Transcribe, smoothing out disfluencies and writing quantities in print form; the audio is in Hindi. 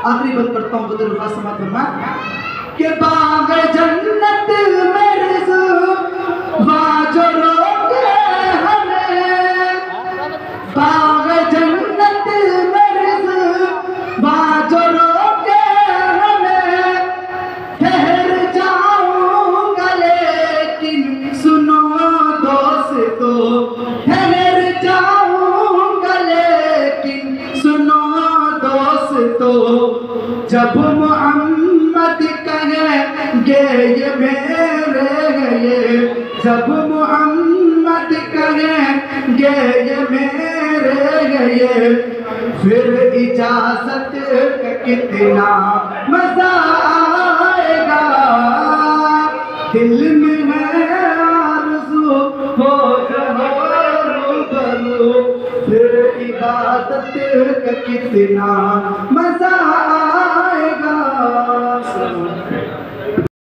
आखिरी बंद करता हूँ बदर खास समात फरमा के बाग जन्नत में जो रोके हमें बाग जन्नत में जो रोके हमें ठहर जाऊंगा लेकिन सुनो दोस्तों ठहर जाऊंगा लेकिन सुनो दोस्तों जब मोहम्मद कहेंगे ये मेरे ये जब मोहम्मद कहेंगे ये मेरे ये फिर इजाजत का कितना मजा आएगा दिल में है आरज़ू हो रूबरू फिर इबादत का कितना मजा आएगा।